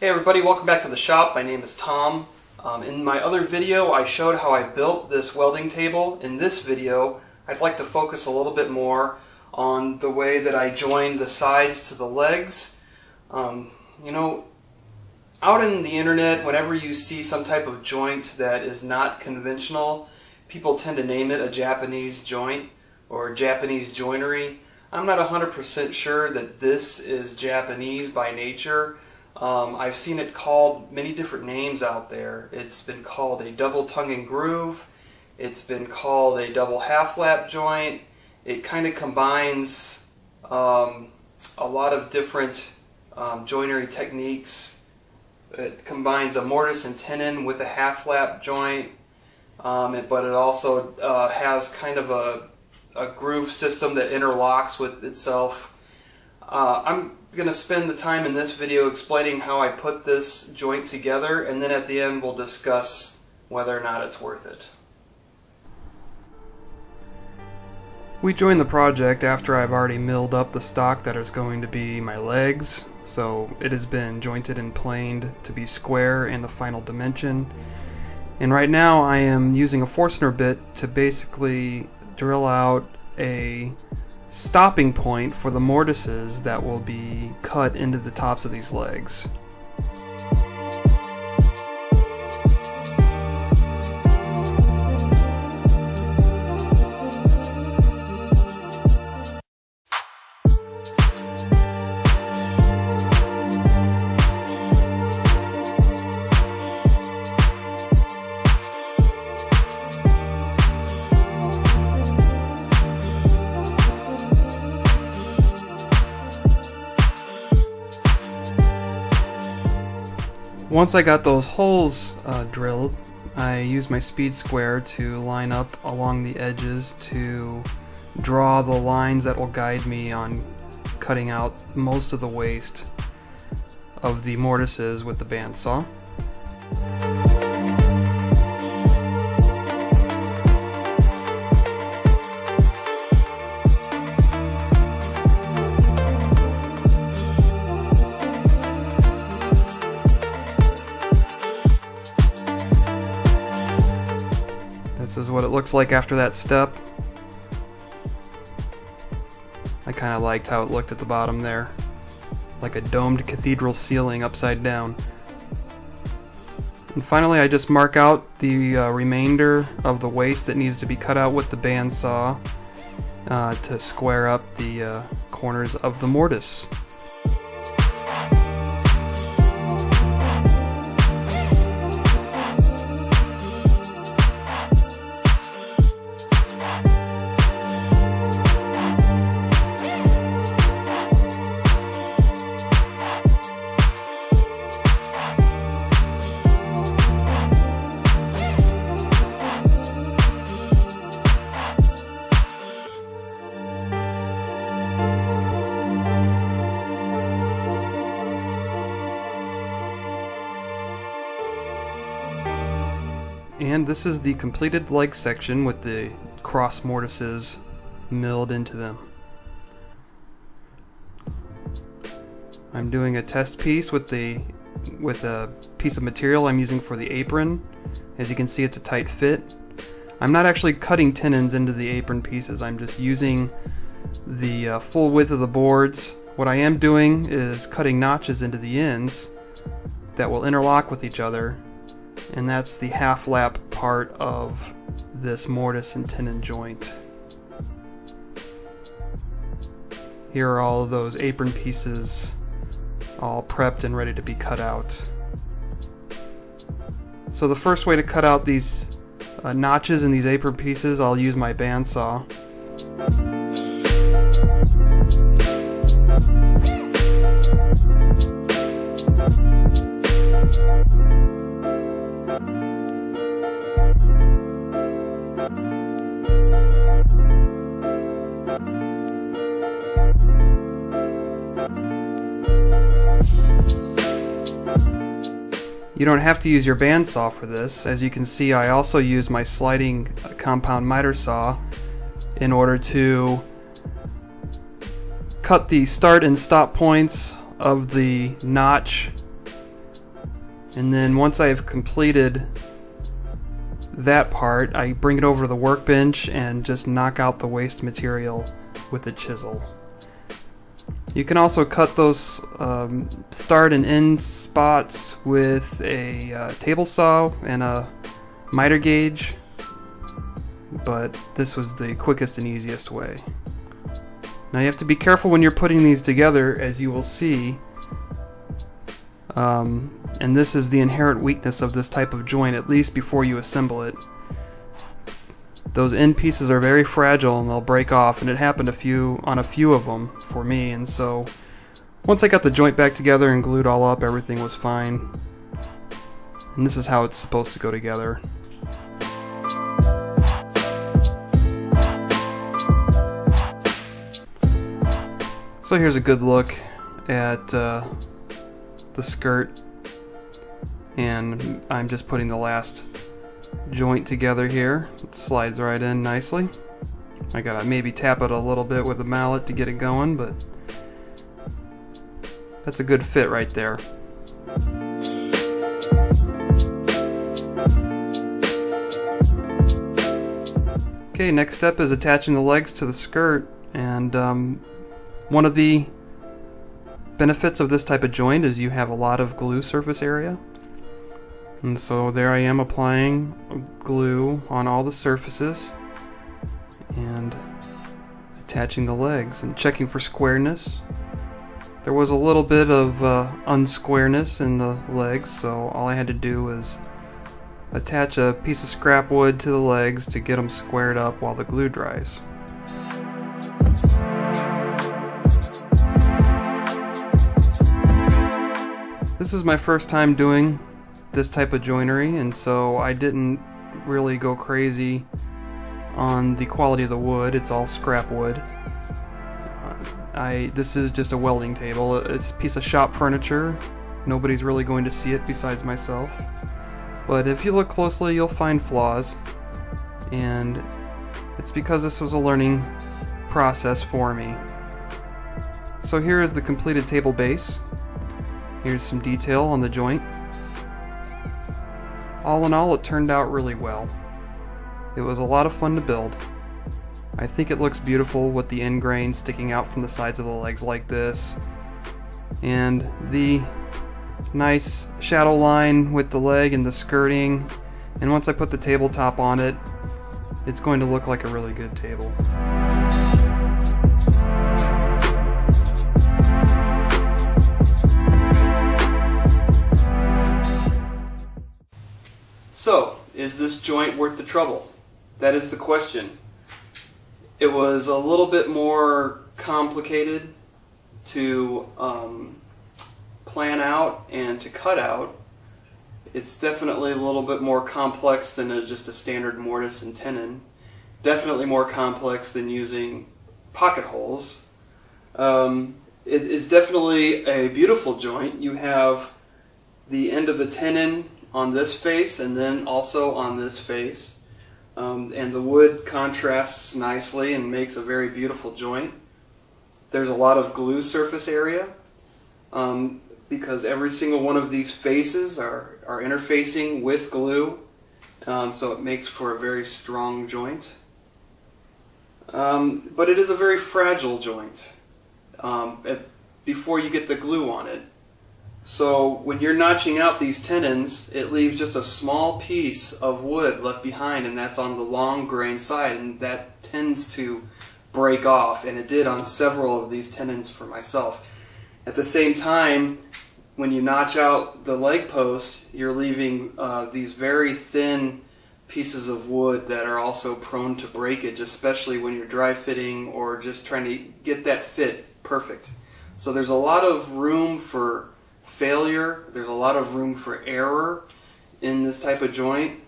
Hey everybody, welcome back to the shop. My name is Tom. In my other video I showed how I built this welding table. In this video I'd like to focus a little bit more on the way that I joined the sides to the legs. Out in the internet, whenever you see some type of joint that is not conventional, people tend to name it a Japanese joint or Japanese joinery. I'm not 100% sure that this is Japanese by nature. I've seen it called many different names out there. It's been called a double tongue and groove. It's been called a double half lap joint. It kind of combines a lot of different joinery techniques. It combines a mortise and tenon with a half lap joint, but it also has kind of a groove system that interlocks with itself. I'm going to spend the time in this video explaining how I put this joint together, and then at the end we'll discuss whether or not it's worth it. We joined the project after I've already milled up the stock that is going to be my legs, so it has been jointed and planed to be square in the final dimension. And right now I am using a Forstner bit to basically drill out a stopping point for the mortises that will be cut into the tops of these legs. Once I got those holes drilled, I used my speed square to line up along the edges to draw the lines that will guide me on cutting out most of the waste of the mortises with the bandsaw. This is what it looks like after that step. I kind of liked how it looked at the bottom there, like a domed cathedral ceiling upside down. And finally I just mark out the remainder of the waste that needs to be cut out with the bandsaw to square up the corners of the mortise. And this is the completed leg section with the cross mortises milled into them. I'm doing a test piece with a piece of material I'm using for the apron. As you can see, it's a tight fit. I'm not actually cutting tenons into the apron pieces. I'm just using the full width of the boards. What I am doing is cutting notches into the ends that will interlock with each other, and that's the half lap part of this mortise and tenon joint. Here are all of those apron pieces all prepped and ready to be cut out. So the first way to cut out these notches in these apron pieces, I'll use my bandsaw. You don't have to use your bandsaw for this. As you can see, I also use my sliding compound miter saw in order to cut the start and stop points of the notch And then once I have completed that part, I bring it over to the workbench and just knock out the waste material with a chisel. You can also cut those start and end spots with a table saw and a miter gauge, but this was the quickest and easiest way. Now you have to be careful when you're putting these together, as you will see, and this is the inherent weakness of this type of joint, at least before you assemble it. Those end pieces are very fragile and they'll break off, and it happened on a few of them for me, and so once I got the joint back together and glued all up, everything was fine. And this is how it's supposed to go together. So here's a good look at the skirt, and I'm just putting the last joint together here. It slides right in nicely. I gotta maybe tap it a little bit with a mallet to get it going, but that's a good fit right there. Okay, next step is attaching the legs to the skirt, and one of the benefits of this type of joint is you have a lot of glue surface area. And so there I am applying glue on all the surfaces and attaching the legs and checking for squareness. There was a little bit of unsquareness in the legs, so all I had to do was attach a piece of scrap wood to the legs to get them squared up while the glue dries. This is my first time doing this type of joinery, and so I didn't really go crazy on the quality of the wood. It's all scrap wood. This is just a welding table. It's a piece of shop furniture. Nobody's really going to see it besides myself. But if you look closely, you'll find flaws, and it's because this was a learning process for me. So here is the completed table base. Here's some detail on the joint. All in all, it turned out really well. It was a lot of fun to build. I think it looks beautiful with the end grain sticking out from the sides of the legs like this, and the nice shadow line with the leg and the skirting, and once I put the tabletop on it, it's going to look like a really good table. So, is this joint worth the trouble? That is the question. It was a little bit more complicated to plan out and to cut out. It's definitely a little bit more complex than just a standard mortise and tenon. Definitely more complex than using pocket holes. It is definitely a beautiful joint. You have the end of the tenon on this face and then also on this face. And the wood contrasts nicely and makes a very beautiful joint. There's a lot of glue surface area because every single one of these faces are interfacing with glue, so it makes for a very strong joint. But it is a very fragile joint before you get the glue on it. So when you're notching out these tenons, it leaves just a small piece of wood left behind, and that's on the long grain side, and that tends to break off, and it did on several of these tenons for myself. At the same time, when you notch out the leg post, you're leaving these very thin pieces of wood that are also prone to breakage, especially when you're dry fitting or just trying to get that fit perfect. So there's a lot of room for failure, there's a lot of room for error in this type of joint,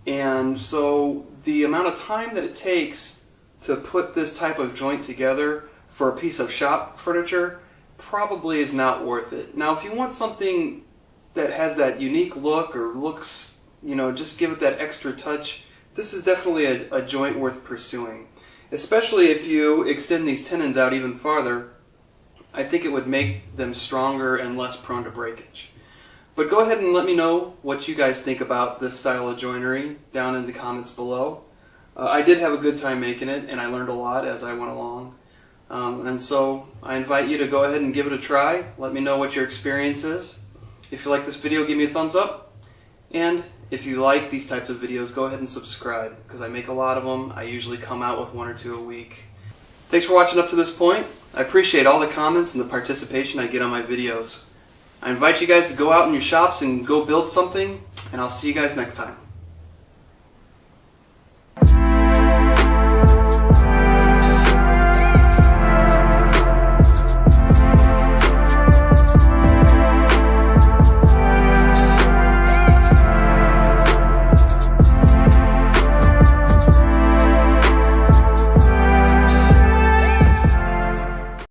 and so the amount of time that it takes to put this type of joint together for a piece of shop furniture probably is not worth it. Now if you want something that has that unique look or looks, just give it that extra touch, this is definitely a joint worth pursuing. Especially if you extend these tenons out even farther, I think it would make them stronger and less prone to breakage. But go ahead and let me know what you guys think about this style of joinery down in the comments below. I did have a good time making it, and I learned a lot as I went along. And so I invite you to go ahead and give it a try. Let me know what your experience is. If you like this video, give me a thumbs up. And if you like these types of videos, go ahead and subscribe, because I make a lot of them. I usually come out with 1 or 2 a week. Thanks for watching up to this point. I appreciate all the comments and the participation I get on my videos. I invite you guys to go out in your shops and go build something, and I'll see you guys next time.